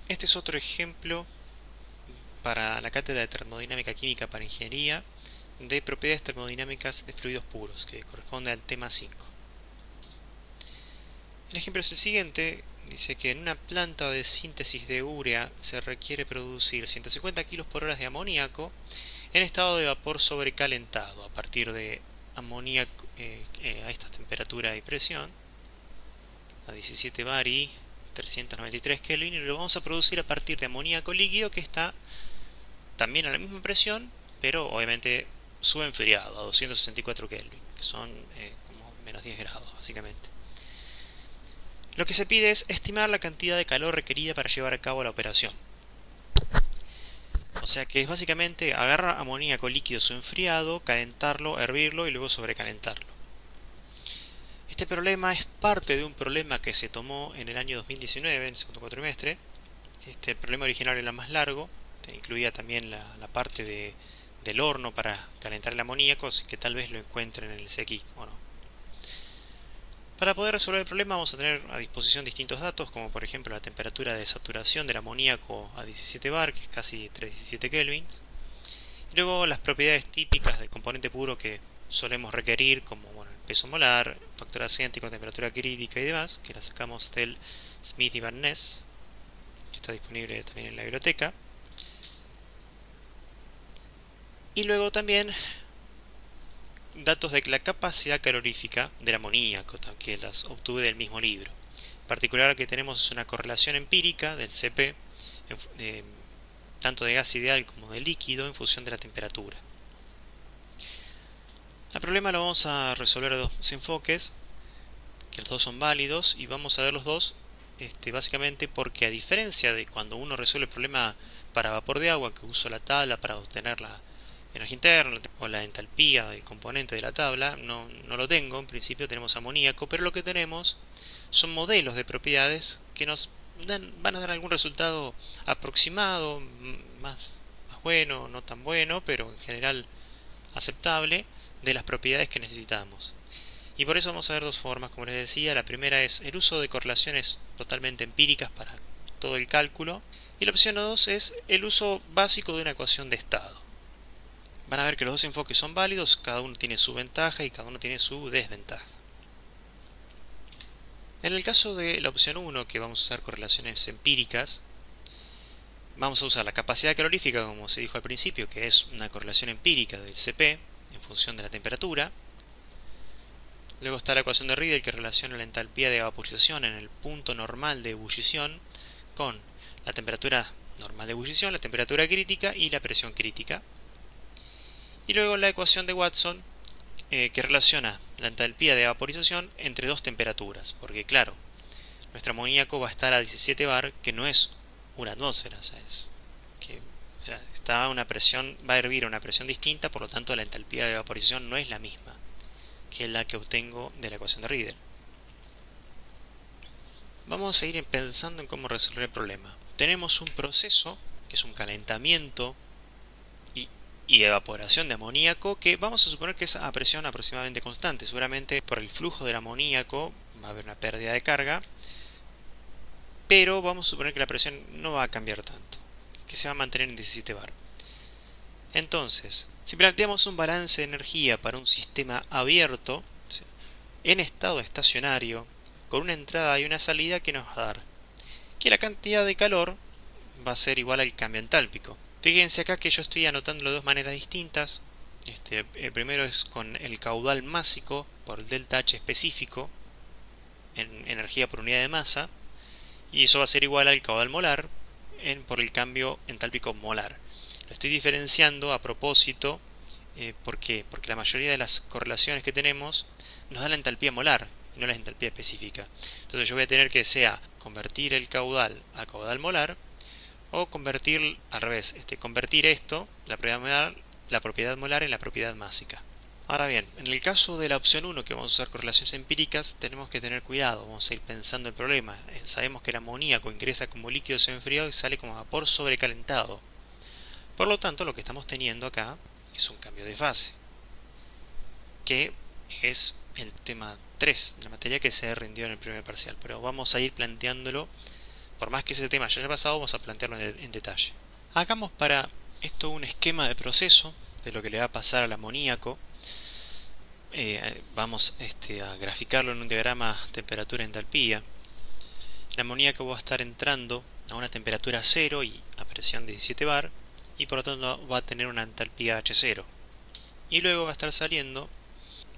Este es otro ejemplo para la cátedra de termodinámica química para ingeniería de propiedades termodinámicas de fluidos puros, que corresponde al tema 5. El ejemplo es el siguiente, dice que en una planta de síntesis de urea se requiere producir 150 kg por hora de amoníaco en estado de vapor sobrecalentado a partir de amoníaco a esta temperatura y presión, a 17 bar y 393 Kelvin, y lo vamos a producir a partir de amoníaco líquido que está también a la misma presión, pero obviamente subenfriado a 264 Kelvin, que son como menos 10 grados básicamente. Lo que se pide es estimar la cantidad de calor requerida para llevar a cabo la operación. O sea que es básicamente agarrar amoníaco líquido subenfriado, calentarlo, hervirlo y luego sobrecalentarlo. Este problema es parte de un problema que se tomó en el año 2019, en el segundo cuatrimestre. El problema original era más largo, incluía también la parte del horno para calentar el amoníaco, así que tal vez lo encuentren en el CX o no. Para poder resolver el problema vamos a tener a disposición distintos datos, como por ejemplo la temperatura de saturación del amoníaco a 17 bar, que es casi 317 kelvins. Y luego las propiedades típicas del componente puro que solemos requerir, como bueno, el peso molar, factor acéntico, temperatura crítica y demás, que las sacamos del Smith y Van Ness, que está disponible también en la biblioteca. Y luego también datos de la capacidad calorífica del amoníaco, que las obtuve del mismo libro. En particular, que tenemos es una correlación empírica del CP, tanto de gas ideal como de líquido, en función de la temperatura. El problema lo vamos a resolver a dos enfoques, que los dos son válidos, y vamos a ver los dos básicamente porque, a diferencia de cuando uno resuelve el problema para vapor de agua, que uso la tabla para obtener la energía interna o la entalpía del componente de la tabla, no lo tengo. En principio tenemos amoníaco, pero lo que tenemos son modelos de propiedades que nos van a dar algún resultado aproximado, más bueno, no tan bueno, pero en general aceptable, de las propiedades que necesitamos. Y por eso vamos a ver dos formas, como les decía. La primera es el uso de correlaciones totalmente empíricas para todo el cálculo. Y la opción 2 es el uso básico de una ecuación de estado. Van a ver que los dos enfoques son válidos, cada uno tiene su ventaja y cada uno tiene su desventaja. En el caso de la opción 1, que vamos a usar correlaciones empíricas, vamos a usar la capacidad calorífica, como se dijo al principio, que es una correlación empírica del CP en función de la temperatura. Luego está la ecuación de Riedel, que relaciona la entalpía de vaporización en el punto normal de ebullición con la temperatura normal de ebullición, la temperatura crítica y la presión crítica. Y luego la ecuación de Watson, que relaciona la entalpía de vaporización entre dos temperaturas, porque claro, nuestro amoníaco va a estar a 17 bar, que no es una atmósfera, está a una presión, va a hervir a una presión distinta, por lo tanto la entalpía de vaporización no es la misma que la que obtengo de la ecuación de Riedel. Vamos a ir pensando en cómo resolver el problema. Tenemos un proceso, que es un calentamiento y evaporación de amoníaco, que vamos a suponer que es a presión aproximadamente constante. Seguramente por el flujo del amoníaco va a haber una pérdida de carga, pero vamos a suponer que la presión no va a cambiar tanto, que se va a mantener en 17 bar. Entonces, si planteamos un balance de energía para un sistema abierto, en estado estacionario, con una entrada y una salida, que nos va a dar que la cantidad de calor va a ser igual al cambio entálpico. Fíjense acá que yo estoy anotándolo de dos maneras distintas. El primero es con el caudal másico por el delta H específico en energía por unidad de masa, y eso va a ser igual al caudal molar por el cambio entálpico molar. Lo estoy diferenciando a propósito. ¿Por qué? Porque la mayoría de las correlaciones que tenemos nos da la entalpía molar y no la entalpía específica. Entonces yo voy a tener que sea convertir el caudal a caudal molar, o convertir al revés, convertir esto, la propiedad molar en la propiedad másica. Ahora bien, en el caso de la opción 1, que vamos a usar correlaciones empíricas, tenemos que tener cuidado, vamos a ir pensando el problema. Sabemos que el amoníaco ingresa como líquido semi-enfriado y sale como vapor sobrecalentado. Por lo tanto, lo que estamos teniendo acá es un cambio de fase, que es el tema 3 de la materia que se rindió en el primer parcial, pero vamos a ir planteándolo por más que ese tema ya haya pasado, vamos a plantearlo en detalle. Hagamos para esto un esquema de proceso de lo que le va a pasar al amoníaco. Vamos a graficarlo en un diagrama temperatura-entalpía. El amoníaco va a estar entrando a una temperatura 0 y a presión de 17 bar, y por lo tanto va a tener una entalpía H0. Y luego va a estar saliendo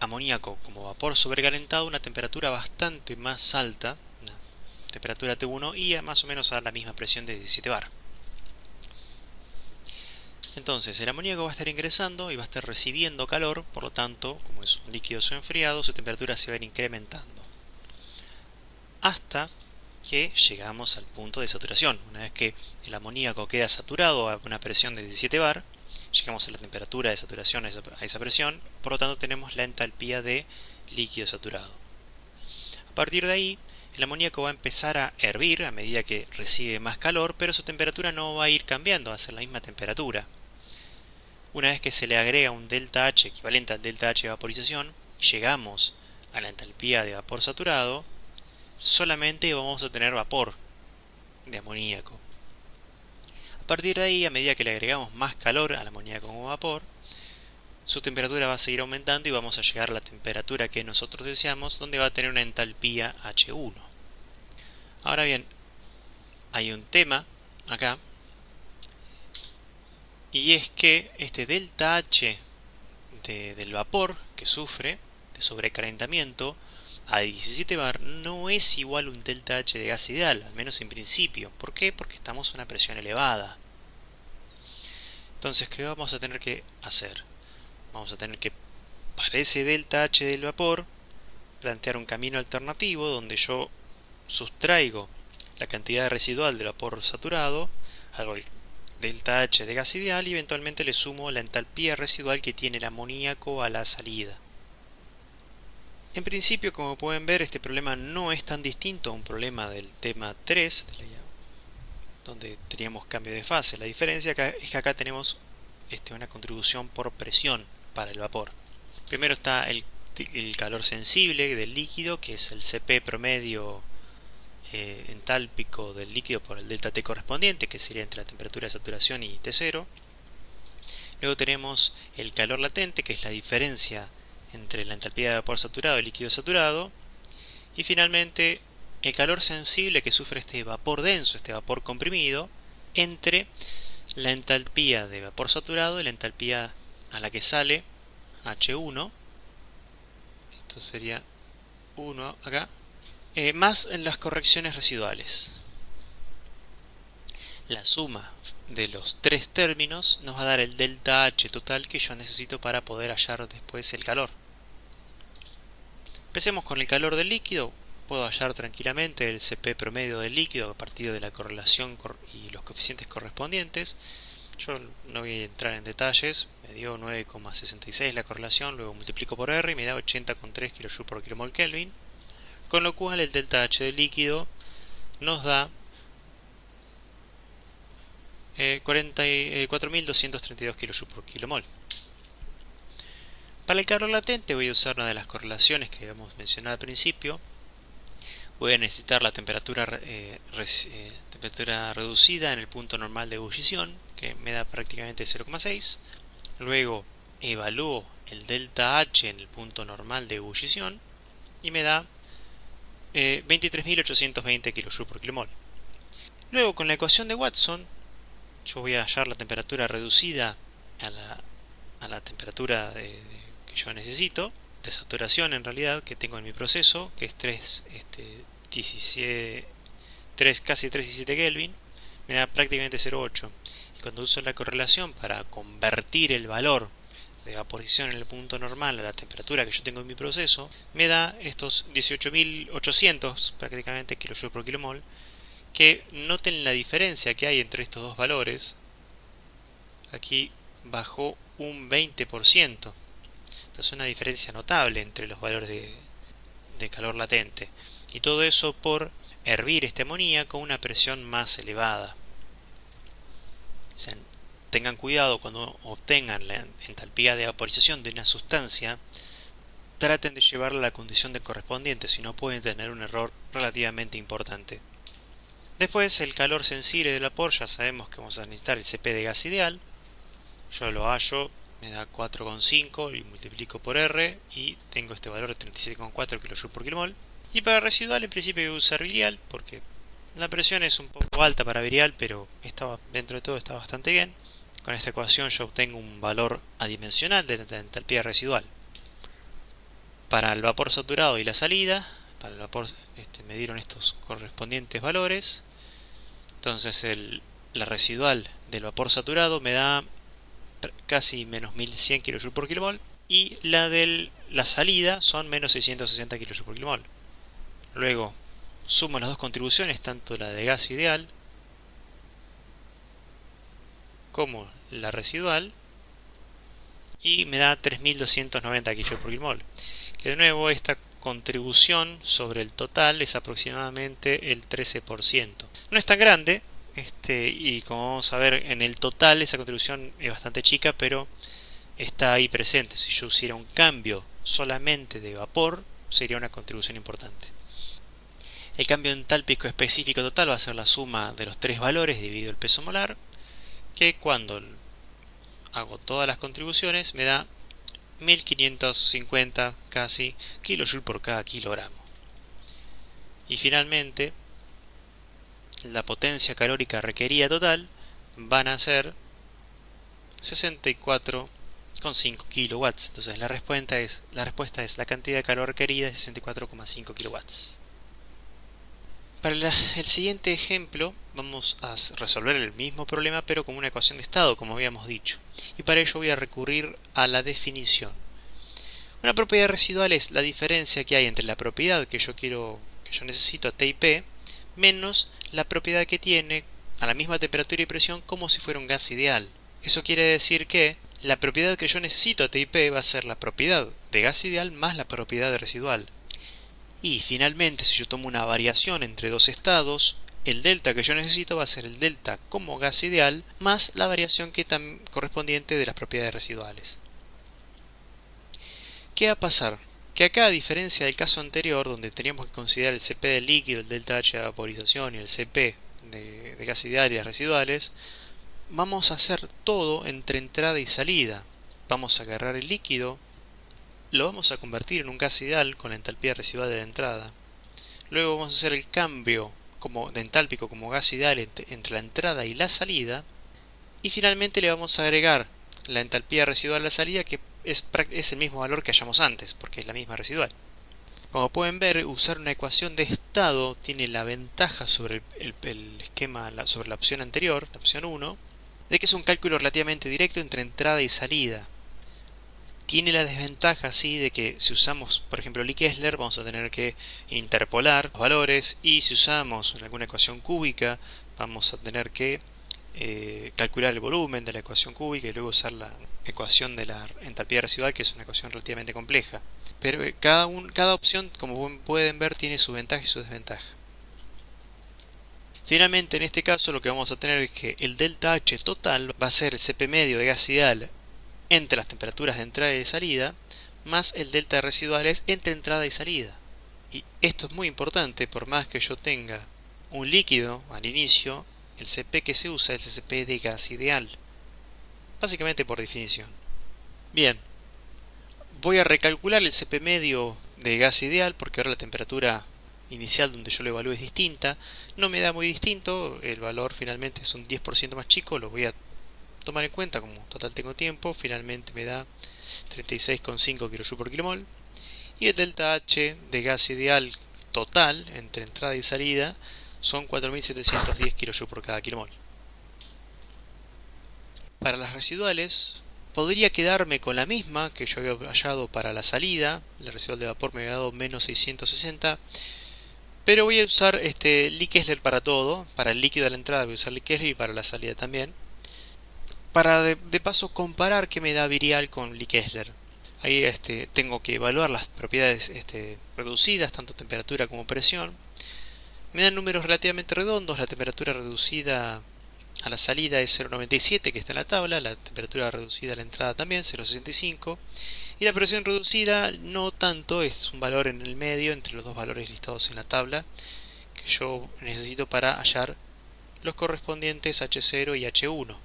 amoníaco como vapor sobrecalentado a una temperatura bastante más alta, una temperatura T1, y más o menos a la misma presión de 17 bar. Entonces el amoníaco va a estar ingresando y va a estar recibiendo calor, por lo tanto, como es un líquido enfriado, su temperatura se va a ir incrementando hasta que llegamos al punto de saturación. Una vez que el amoníaco queda saturado a una presión de 17 bar, llegamos a la temperatura de saturación a esa presión, por lo tanto tenemos la entalpía de líquido saturado. A partir de ahí, el amoníaco va a empezar a hervir a medida que recibe más calor, pero su temperatura no va a ir cambiando, va a ser la misma temperatura. Una vez que se le agrega un delta H equivalente al delta H de vaporización, y llegamos a la entalpía de vapor saturado, solamente vamos a tener vapor de amoníaco. A partir de ahí, a medida que le agregamos más calor al amoníaco como vapor, su temperatura va a seguir aumentando y vamos a llegar a la temperatura que nosotros deseamos, donde va a tener una entalpía H1. Ahora bien, hay un tema acá, y es que este delta H del vapor que sufre de sobrecalentamiento a 17 bar no es igual a un delta H de gas ideal, al menos en principio. ¿Por qué? Porque estamos a una presión elevada. Entonces, ¿qué vamos a tener que hacer? Vamos a tener que, para ese delta H del vapor, plantear un camino alternativo donde yo sustraigo la cantidad residual del vapor saturado, hago el delta H de gas ideal y eventualmente le sumo la entalpía residual que tiene el amoníaco a la salida. En principio, como pueden ver, este problema no es tan distinto a un problema del tema 3, donde teníamos cambio de fase. La diferencia es que acá tenemos una contribución por presión para el vapor. Primero está el calor sensible del líquido, que es el Cp promedio entálpico del líquido por el delta T correspondiente, que sería entre la temperatura de saturación y T0. Luego tenemos el calor latente, que es la diferencia entre la entalpía de vapor saturado y líquido saturado. Y finalmente el calor sensible que sufre este vapor denso, este vapor comprimido, entre la entalpía de vapor saturado y la entalpía a la que sale, H1, esto sería 1 acá, más en las correcciones residuales. La suma de los tres términos nos va a dar el delta H total que yo necesito para poder hallar después el calor. Empecemos con el calor del líquido. Puedo hallar tranquilamente el Cp promedio del líquido a partir de la correlación y los coeficientes correspondientes. Yo no voy a entrar en detalles, me dio 9,66 la correlación, luego multiplico por R y me da 80,3 kJ por kmol Kelvin, con lo cual el delta H del líquido nos da 4.232 kJ por kmol. Para el calor latente voy a usar una de las correlaciones que habíamos mencionado al principio. Voy a necesitar la temperatura reducida en el punto normal de ebullición, que me da prácticamente 0,6. Luego evalúo el delta H en el punto normal de ebullición y me da 23.820 kJ por kmol. Luego, con la ecuación de Watson, yo voy a hallar la temperatura reducida a la temperatura que yo necesito, de saturación en realidad, que tengo en mi proceso, que es casi 3,17 Kelvin, me da prácticamente 0,8. Y cuando uso la correlación para convertir el valor de vaporización en el punto normal a la temperatura que yo tengo en mi proceso, me da estos 18.800 prácticamente kJ por kmol, que noten la diferencia que hay entre estos dos valores. Aquí bajó un 20%. Entonces una diferencia notable entre los valores de calor latente. Y todo eso por hervir este amoníaco a una presión más elevada. O sea, tengan cuidado cuando obtengan la entalpía de vaporización de una sustancia, traten de llevarla a la condición de correspondiente, si no pueden tener un error relativamente importante. Después el calor sensible del vapor, ya sabemos que vamos a necesitar el CP de gas ideal. Yo lo hallo, me da 4,5 y multiplico por R y tengo este valor de 37,4 kJ por kmol. Y para residual en principio voy a usar virial porque la presión es un poco alta para virial, pero dentro de todo está bastante bien. Con esta ecuación yo obtengo un valor adimensional de la entalpía residual. Para el vapor saturado y la salida, para el vapor me dieron estos correspondientes valores. Entonces la residual del vapor saturado me da casi menos 1100 kJ por kmol y la de la salida son menos 660 kJ por kmol. Luego sumo las dos contribuciones, tanto la de gas ideal como la residual, y me da 3290 kJ por kmol. Que de nuevo esta contribución sobre el total es aproximadamente el 13%. No es tan grande, y como vamos a ver en el total esa contribución es bastante chica, pero está ahí presente. Si yo hiciera un cambio solamente de vapor, sería una contribución importante. El cambio entálpico específico total va a ser la suma de los tres valores dividido el peso molar, que cuando hago todas las contribuciones me da 1550 casi kJ por cada kilogramo. Y finalmente la potencia calórica requerida total van a ser 64,5 kilowatts. Entonces la respuesta es la cantidad de calor requerida es 64,5 kilowatts. Para el siguiente ejemplo vamos a resolver el mismo problema pero con una ecuación de estado, como habíamos dicho. Y para ello voy a recurrir a la definición. Una propiedad residual es la diferencia que hay entre la propiedad que yo necesito a T y P menos la propiedad que tiene a la misma temperatura y presión como si fuera un gas ideal. Eso quiere decir que la propiedad que yo necesito a T y P va a ser la propiedad de gas ideal más la propiedad de residual. Y finalmente, si yo tomo una variación entre dos estados, el delta que yo necesito va a ser el delta como gas ideal más la variación correspondiente de las propiedades residuales. ¿Qué va a pasar? Que acá, a diferencia del caso anterior, donde teníamos que considerar el CP del líquido, el delta H de vaporización y el CP de gas ideal y las residuales, vamos a hacer todo entre entrada y salida. Vamos a agarrar el líquido, lo vamos a convertir en un gas ideal con la entalpía residual de la entrada. Luego vamos a hacer el cambio de entálpico como gas ideal entre la entrada y la salida. Y finalmente le vamos a agregar la entalpía residual a la salida, que es el mismo valor que hallamos antes, porque es la misma residual. Como pueden ver, usar una ecuación de estado tiene la ventaja sobre el esquema, sobre la opción anterior, la opción 1, de que es un cálculo relativamente directo entre entrada y salida. Tiene la desventaja, sí, de que si usamos, por ejemplo, Lie Kessler, vamos a tener que interpolar los valores, y si usamos alguna ecuación cúbica, vamos a tener que calcular el volumen de la ecuación cúbica y luego usar la ecuación de la entalpía residual, que es una ecuación relativamente compleja. Pero cada opción, como pueden ver, tiene su ventaja y su desventaja. Finalmente, en este caso, lo que vamos a tener es que el delta H total va a ser el CP medio de gas ideal entre las temperaturas de entrada y de salida, más el delta de residuales entre entrada y salida. Y esto es muy importante, por más que yo tenga un líquido al inicio, el CP que se usa es el CP de gas ideal, básicamente por definición. Bien, voy a recalcular el CP medio de gas ideal porque ahora la temperatura inicial donde yo lo evalúo es distinta. No me da muy distinto, el valor finalmente es un 10% más chico, lo voy a tomar en cuenta como total tengo tiempo. Finalmente me da 36,5 kJ por kmol. Y el delta H de gas ideal total entre entrada y salida son 4710 kJ por cada kmol. Para las residuales podría quedarme con la misma que yo había hallado para la salida. La residual de vapor me había dado menos 660, pero voy a usar Lie Kessler para todo. Para el líquido de la entrada voy a usar Lie Kessler y para la salida también, para de paso comparar qué me da virial con Lie Kessler. Ahí tengo que evaluar las propiedades reducidas, tanto temperatura como presión. Me dan números relativamente redondos. La temperatura reducida a la salida es 0,97, que está en la tabla. La temperatura reducida a la entrada también, 0,65. Y la presión reducida no tanto, es un valor en el medio entre los dos valores listados en la tabla, que yo necesito para hallar los correspondientes H0 y H1.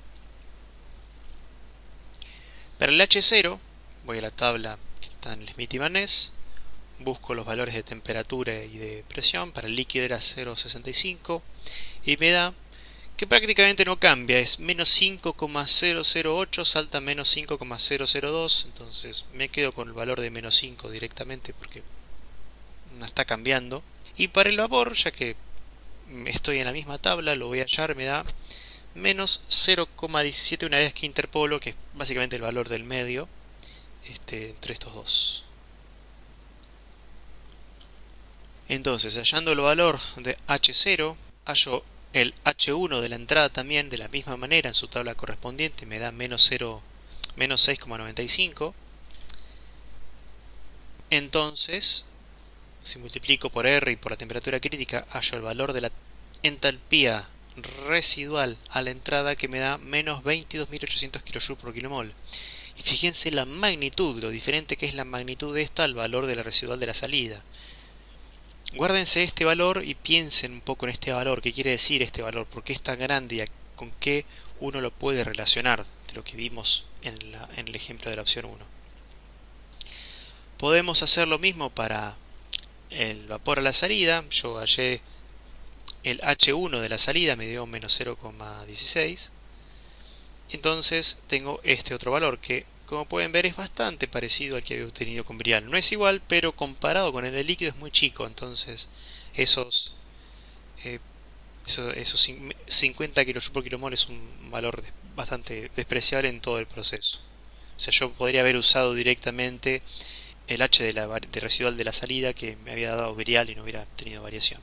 Para el H0 voy a la tabla que está en el Smith y Van Ness, busco los valores de temperatura y de presión. Para el líquido era 0,65 y me da que prácticamente no cambia, es menos 5,008, salta a menos 5,002, entonces me quedo con el valor de menos 5 directamente porque no está cambiando. Y para el vapor, ya que estoy en la misma tabla, lo voy a hallar, me da menos 0,17 una vez que interpolo, que es básicamente el valor del medio entre estos dos. Entonces, hallando el valor de H0, hallo el H1 de la entrada también de la misma manera en su tabla correspondiente, me da menos 6,95. Entonces, si multiplico por R y por la temperatura crítica, hallo el valor de la entalpía residual a la entrada, que me da menos 22.800 kJ por kmol. Y fíjense la magnitud, lo diferente que es la magnitud de esta al valor de la residual de la salida. Guárdense este valor y piensen un poco en este valor, qué quiere decir este valor, por qué es tan grande y con qué uno lo puede relacionar de lo que vimos en el ejemplo de la opción 1. Podemos hacer lo mismo para el vapor a la salida. Yo hallé el H1 de la salida, me dio menos 0,16. Entonces tengo este otro valor que, como pueden ver, es bastante parecido al que había obtenido con Brial. No es igual, pero comparado con el de líquido es muy chico. Entonces esos 50 kJ por kmol es un valor bastante despreciable en todo el proceso. O sea, yo podría haber usado directamente el H de residual de la salida que me había dado Brial y no hubiera tenido variación.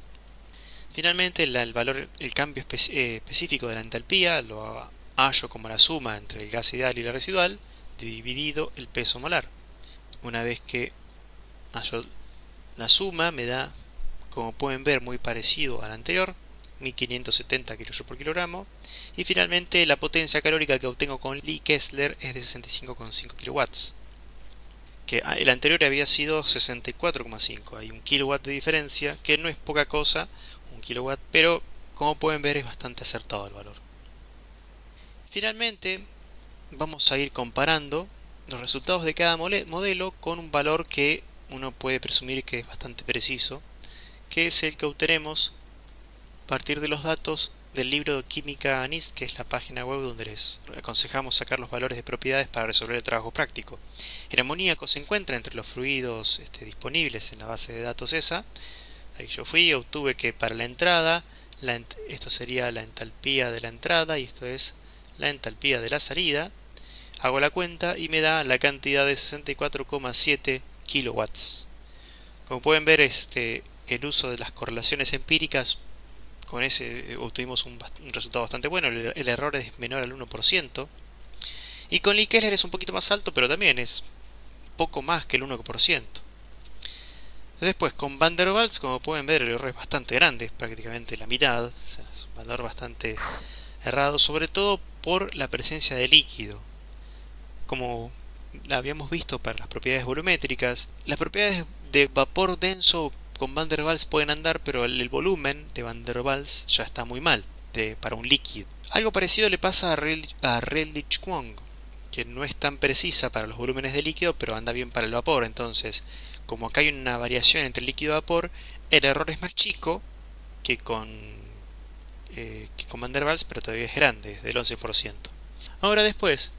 Finalmente, el cambio específico de la entalpía lo hallo como la suma entre el gas ideal y la residual dividido el peso molar. Una vez que hallo la suma, me da, como pueden ver, muy parecido al anterior, 1570 kJ por kilogramo. Y finalmente la potencia calórica que obtengo con Lee Kessler es de 65,5 kW, que el anterior había sido 64,5. Hay 1 kW de diferencia, que no es poca cosa, 1 kW, pero como pueden ver es bastante acertado el valor. Finalmente vamos a ir comparando los resultados de cada modelo con un valor que uno puede presumir que es bastante preciso, que es el que obtenemos a partir de los datos del libro de Química NIST, que es la página web donde les aconsejamos sacar los valores de propiedades para resolver el trabajo práctico. El amoníaco se encuentra entre los fluidos disponibles en la base de datos esa. Ahí yo fui y obtuve que para la entrada, esto sería la entalpía de la entrada y esto es la entalpía de la salida. Hago la cuenta y me da la cantidad de 64,7 kilowatts. Como pueden ver, el uso de las correlaciones empíricas, con ese obtuvimos un resultado bastante bueno. El error es menor al 1%. Y con Lee Kessler es un poquito más alto, pero también es poco más que el 1%. Después, con Van der Waals, como pueden ver, el error es bastante grande, es prácticamente la mitad. O sea, es un valor bastante errado, sobre todo por la presencia de líquido. Como habíamos visto para las propiedades volumétricas, las propiedades de vapor denso con Van der Waals pueden andar, pero el volumen de Van der Waals ya está muy mal para un líquido. Algo parecido le pasa a Redlich-Kwong, que no es tan precisa para los volúmenes de líquido, pero anda bien para el vapor. Entonces, como acá hay una variación entre líquido y vapor, el error es más chico que con Van der Waals, pero todavía es grande, es del 11%. Ahora después,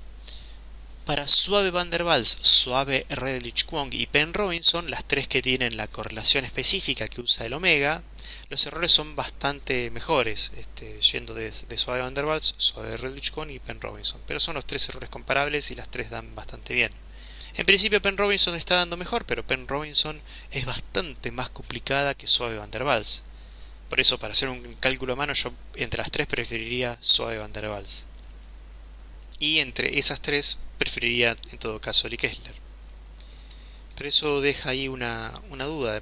para suave Van der Waals, suave Redlich-Kwong y Penn Robinson, las tres que tienen la correlación específica que usa el omega, los errores son bastante mejores, yendo de suave Van der Waals, suave Redlich-Kwong y Penn Robinson. Pero son los tres errores comparables y las tres dan bastante bien. En principio Penn Robinson está dando mejor, pero Penn Robinson es bastante más complicada que suave Van der Waals. Por eso, para hacer un cálculo a mano, yo entre las tres preferiría suave Van der Waals. Y entre esas tres preferiría en todo caso Lee Kessler. Pero eso deja ahí una duda.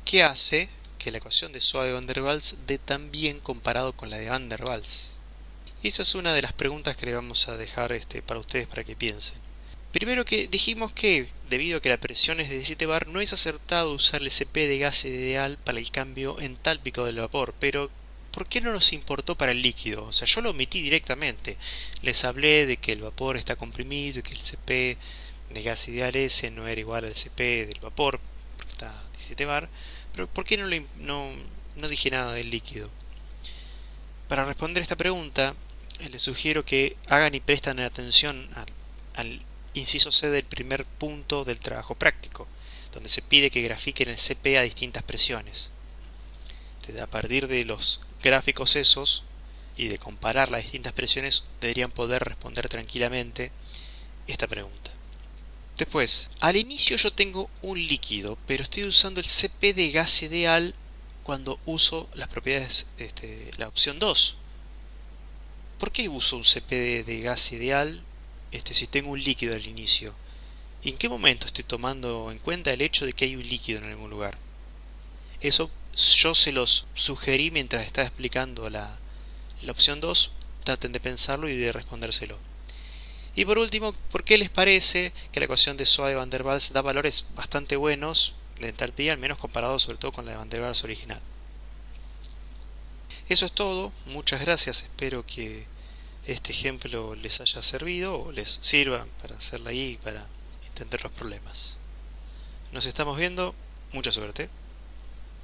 ¿Qué hace que la ecuación de suave Van der Waals dé tan bien comparado con la de Van der Waals? Y esa es una de las preguntas que le vamos a dejar para ustedes para que piensen. Primero que dijimos que, debido a que la presión es de 17 bar, no es acertado usar el CP de gas ideal para el cambio entálpico del vapor, pero ¿por qué no nos importó para el líquido? O sea, yo lo omití directamente. Les hablé de que el vapor está comprimido y que el CP de gas ideal S no era igual al CP del vapor, porque está a 17 bar, pero ¿por qué no dije nada del líquido? Para responder esta pregunta, les sugiero que hagan y prestan atención al inciso C del primer punto del trabajo práctico, donde se pide que grafiquen el CP a distintas presiones. A partir de los gráficos esos y de comparar las distintas presiones, deberían poder responder tranquilamente esta pregunta. Después, al inicio yo tengo un líquido, pero estoy usando el CP de gas ideal cuando uso las propiedades, la opción 2. ¿Por qué uso un CP de gas ideal si tengo un líquido al inicio? ¿Y en qué momento estoy tomando en cuenta el hecho de que hay un líquido en algún lugar? Eso yo se los sugerí mientras estaba explicando la opción 2. Traten de pensarlo y de respondérselo. Y por último, ¿por qué les parece que la ecuación de Soa de Van der Waals da valores bastante buenos de entalpía, al menos comparado sobre todo con la de Van der Waals original? Eso es todo, muchas gracias, espero que este ejemplo les haya servido o les sirva para hacerla ahí y para entender los problemas. Nos estamos viendo, mucha suerte.